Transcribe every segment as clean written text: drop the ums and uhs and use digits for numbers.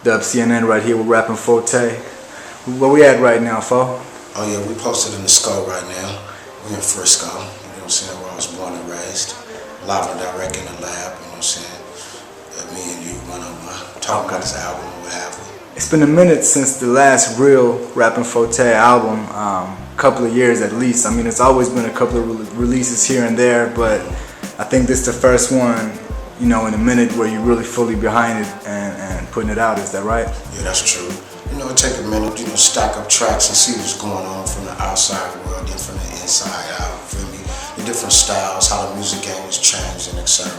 Dubcnn right here with Rappin 4-Tay. Where we at right now, fo? Oh yeah, we posted in the SCO right now. We in Frisco, you know what I'm saying, where I was born and raised. Live and direct in the lab, you know what I'm saying. Me and you, one-on-one, talking about this album and what have we. It's been a minute since the last real Rappin 4-Tay album, couple of years at least. I mean, it's always been a couple of releases here and there, but I think this is the first one, you know, in a minute where you're really fully behind it and putting it out. Is that right? Yeah, that's true. You know, it take a minute, you know, stack up tracks and see what's going on from the outside world and from the inside out, feel me? The different styles, how the music game has changed and etc.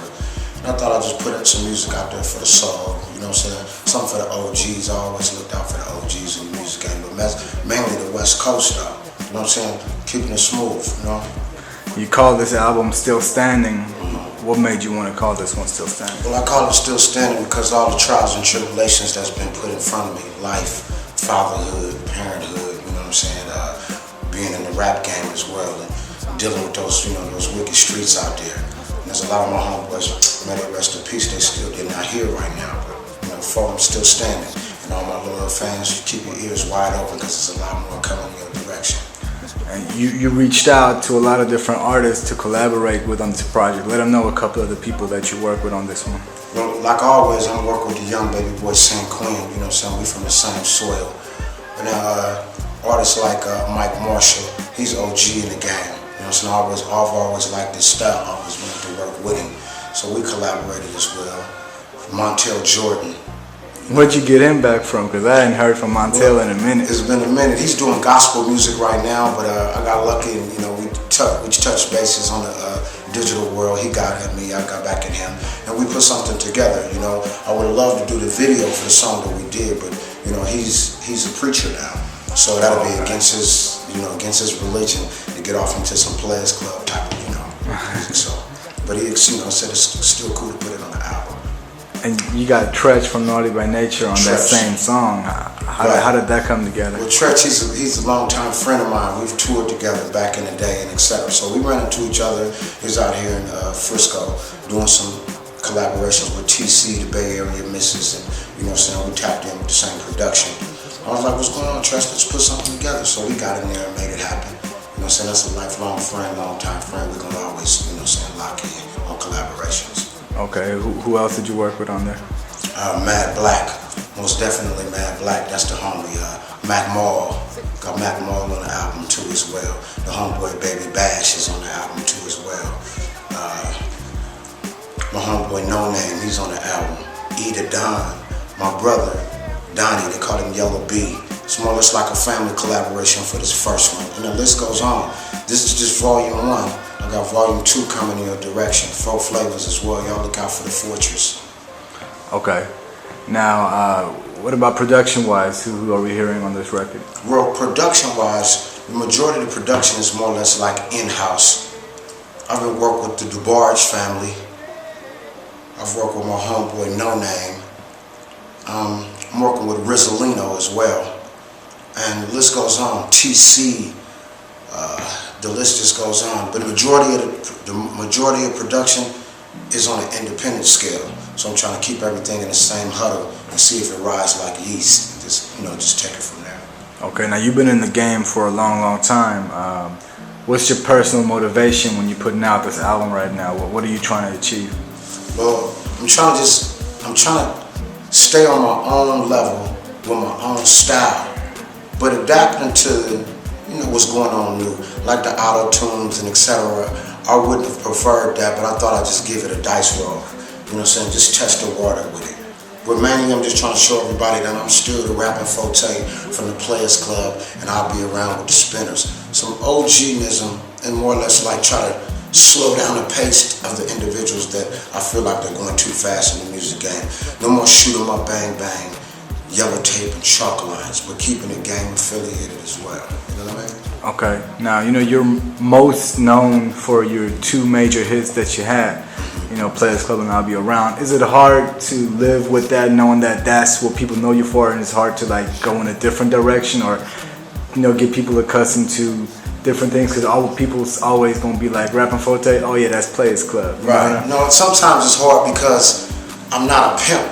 And I thought I'd just put some music out there for the soul, you know what I'm saying? Something for the OGs. I always looked out for the OGs in the music game, but mainly the West Coast though, you know what I'm saying? Keeping it smooth, you know? You call this album Still Standing. What made you want to call this one Still Standing? Well, I call it Still Standing because all the trials and tribulations that's been put in front of me, life, fatherhood, parenthood, you know what I'm saying, being in the rap game as well, and dealing with those, you know, those wicked streets out there. And there's a lot of my homeboys, may they rest in peace, they're not here right now, but, you know, for them still standing. And all my loyal fans, keep your ears wide open because there's a lot more coming in your direction. And you reached out to a lot of different artists to collaborate with on this project. Let them know a couple of the people that you work with on this one. Well, like always, I'm working with the young baby boy Quinn, you know what I'm saying? We from the same soil. But now, artists like Mike Marshall, he's OG in the game. You know what I'm saying? I've always liked his style, I always wanted to work with him. So we collaborated as well. Montell Jordan. Where'd you get him back from? Because I hadn't heard from Montell in a minute. It's been a minute. He's doing gospel music right now, but I got lucky and, you know, we touched bases on the digital world. He got at me, I got back at him, and we put something together, you know. I would have loved to do the video for the song that we did, but, you know, he's a preacher now. So that'll be against his religion to get off into some Players Club type of, you know, music. So, but he, you know, said it's still cool to put it on the album. And you got Treach from Naughty by Nature on that same song. How did that come together? Well, Treach, he's a longtime friend of mine. We've toured together back in the day and etc. So we ran into each other. He was out here in Frisco doing some collaborations with TC, the Bay Area Misses, and you know what I'm saying, we tapped in with the same production. I was like, what's going on, Treach? Let's put something together. So we got in there and made it happen. You know what I'm saying? That's a lifelong friend, long-time friend. We're gonna always, you know what I'm saying, lock in on collaborations. Okay, who else did you work with on there? Mad Black, most definitely Mad Black. That's the homie. Mac Mall, got Mac Mall on the album too as well. The homeboy Baby Bash is on the album too as well. My homeboy No Name, he's on the album. Don, my brother Donnie, they call him Yellow B. It's more or less like a family collaboration for this first one, and the list goes on. This is just volume 1. I got volume 2 coming in your direction. 4 flavors as well. Y'all look out for the Fortress. Okay. Now, what about production-wise? Who are we hearing on this record? Well, production-wise, the majority of the production is more or less like in-house. I've been working with the Dubcnn family. I've worked with my homeboy No Name. I'm working with Rizolino as well. And the list goes on. TC. The list just goes on, but the majority of production is on an independent scale. So I'm trying to keep everything in the same huddle and see if it rises like yeast. And just take it from there. Okay, now you've been in the game for a long time. What's your personal motivation when you're putting out this album right now? What are you trying to achieve? Well, I'm trying to stay on my own level with my own style, but adapting to what's going on new, like the auto-tunes and etc. I wouldn't have preferred that, but I thought I'd just give it a dice roll. You know what I'm saying? Just test the water with it. But mainly I'm just trying to show everybody that I'm still the Rappin 4-Tay from the Players Club, and I'll be around with the spinners. Some OG-nism, and more or less like try to slow down the pace of the individuals that I feel like they're going too fast in the music game. No more shoot 'em up, bang bang, yellow tape and chalk lines, but keeping the game affiliated as well. You know what I mean? Okay. Now, you're most known for your 2 major hits that you had. Players Club and I'll Be Around. Is it hard to live with that, knowing that that's what people know you for, and it's hard to like go in a different direction, or get people accustomed to different things? Because people's always gonna be like Rappin 4-Tay. Oh yeah, that's Players Club. Right. No, sometimes it's hard because I'm not a pimp.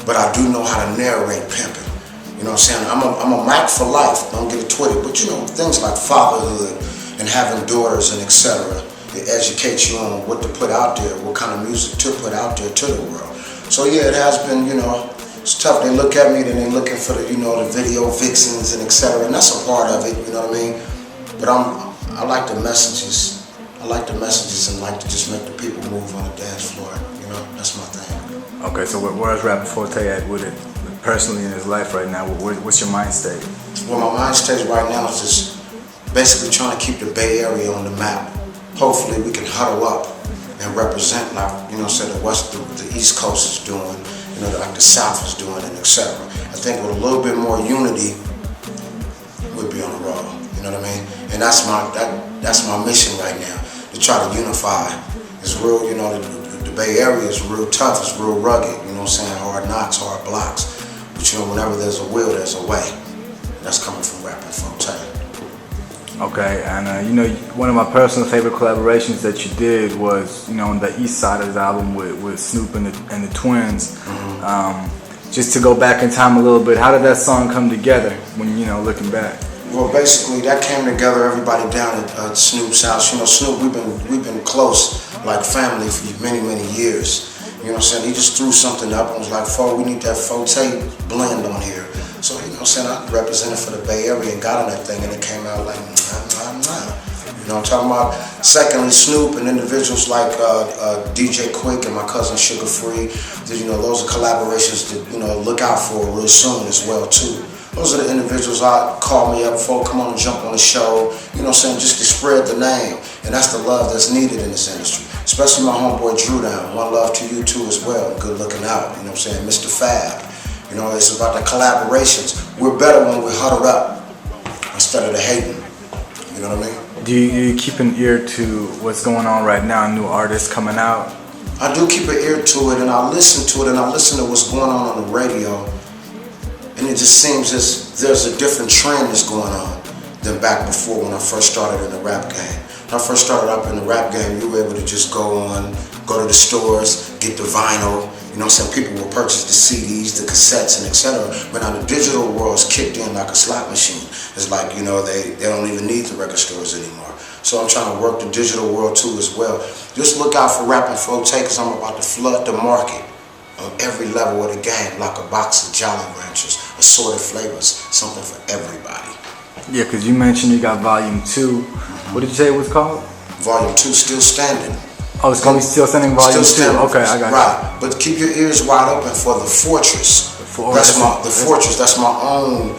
but I do know how to narrate pimping. You know what I'm saying? I'm a Mac for life, don't get it twisted. But you know, things like fatherhood and having daughters and etc. It educates you on what to put out there, what kind of music to put out there to the world. So yeah, it has been, you know, it's tough. They look at me, then they're looking for the, you know, the video vixens and etc. And that's a part of it, you know what I mean? But I like the messages. I like the messages and like to just make the people move on the dance floor. You know, that's my thing. Okay, so where's Rappin 4-Tay at with it personally in his life right now? What's your mind state? Well, my mind state right now is just basically trying to keep the Bay Area on the map. Hopefully we can huddle up and represent like, you know, say the East Coast is doing, you know, like the South is doing, and etc. I think with a little bit more unity, we'll be on the road. You know what I mean? And that's my mission right now, to try to unify. It's real, you know, the Bay Area is real tough, it's real rugged, you know what I'm saying? Hard knocks, hard blocks. But you know, whenever there's a will, there's a way. And that's coming from Rappin 4-Tay. Okay, and you know, one of my personal favorite collaborations that you did was, you know, on the East Side of the album with Snoop and the Twins. Mm-hmm. Just to go back in time a little bit, how did that song come together when, you know, looking back? Well, basically, that came together, everybody down at Snoop's house. You know, Snoop, we've been close, like family, for many, many years. You know what I'm saying? He just threw something up and was like, we need that 4-Tay blend on here. So, you know what I'm saying, I represented for the Bay Area and got on that thing, and it came out like, nah. You know what I'm talking about? Secondly, Snoop and individuals like DJ Quick and my cousin Sugar Free, you know, those are collaborations to, you know, look out for real soon as well, too. Those are the individuals I call me up for, come on and jump on the show, you know what I'm saying, just to spread the name. And that's the love that's needed in this industry. Especially my homeboy Dru Down. One love to you too as well. Good looking out, you know what I'm saying, Mr. Fab. You know, it's about the collaborations. We're better when we're huddled up instead of the hating. You know what I mean? Do you keep an ear to what's going on right now, new artists coming out? I do keep an ear to it, and I listen to it, and I listen to what's going on the radio. And it just seems as there's a different trend that's going on than back before when I first started in the rap game. When I first started up in the rap game, you were able to just go to the stores, get the vinyl. You know what I'm saying? People will purchase the CDs, the cassettes, and etc. But now the digital world's kicked in like a slot machine. It's like, you know, they don't even need the record stores anymore. So I'm trying to work the digital world too as well. Just look out for Rappin 4-Tay, because I'm about to flood the market on every level of the game, like a box of Jolly Ranchers, assorted flavors, something for everybody. Yeah, because you mentioned you got Volume 2. What did you say it was called? Volume 2, Still Standing. Oh, it's going to be Still Standing Volume 2. Okay, I got you. Right, but keep your ears wide open for The Fortress. Fortress. That's my own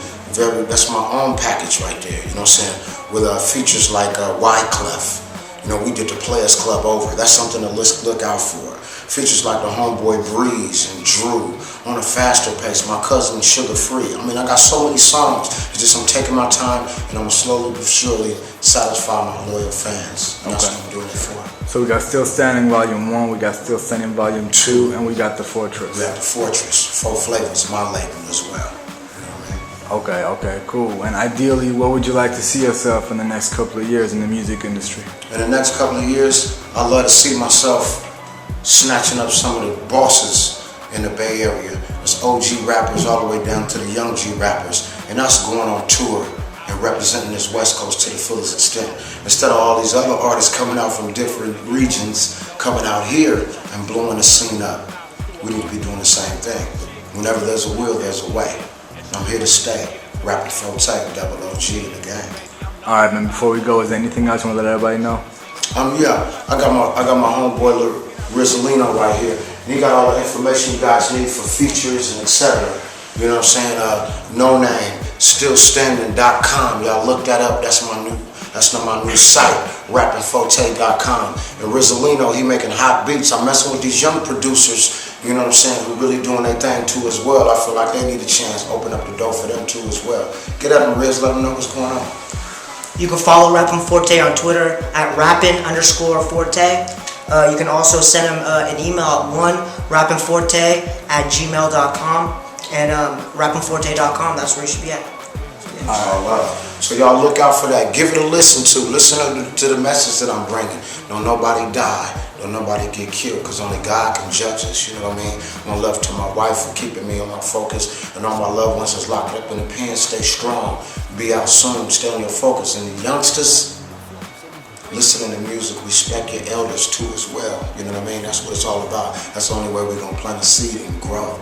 package right there. You know what I'm saying? With features like Wyclef. You know, we did the Players Club over. That's something to look out for. Features like the homeboy Breeze and Dru on a faster pace. My cousin Sugar Free. I mean, I got so many songs. It's just I'm taking my time, and I'm slowly but surely satisfy my loyal fans. And that's what I'm doing it for. So we got Still Standing Volume 1, we got Still Standing Volume 2, and we got The Fortress. We got The Fortress. 4 Flavors, my label as well. You know what I mean? Okay, cool. And ideally, what would you like to see yourself in the next couple of years in the music industry? In the next couple of years, I'd love to see myself snatching up some of the bosses in the Bay Area. There's OG rappers all the way down to the young G rappers, and us going on tour and representing this West Coast to the fullest extent. Instead of all these other artists coming out from different regions, coming out here and blowing the scene up, we need to be doing the same thing. Whenever there's a will, there's a way. I'm here to stay. Rappin 4-Tay, double OG in the game. All right, man. Before we go, is there anything else you want to let everybody know? Yeah, I got my homeboy Rizalino right here. And he got all the information you guys need for features and etc. You know what I'm saying? No Name, stillstanding.com. Y'all look that up. That's my new site, Rappin4tay.com. And Rizalino, he making hot beats. I'm messing with these young producers, you know what I'm saying, who really doing their thing too as well. I feel like they need a chance. Open up the door for them too as well. Get up and Riz, let them know what's going on. You can follow Rappin 4-Tay on Twitter at Rappin_4-Tay. You can also send him an email at rappin4tay@gmail.com and rappin4tay.com. That's where you should be at. So y'all look out for that. Give it a listen to. Listen to the message that I'm bringing. Don't nobody die. or nobody get killed, because only God can judge us, you know what I mean? One love to my wife for keeping me on my focus, and all my loved ones that's locked up in the pen. Stay strong, be out soon, stay on your focus. And the youngsters, listen to the music, respect your elders too as well, you know what I mean? That's what it's all about. That's the only way we're gonna plant a seed and grow.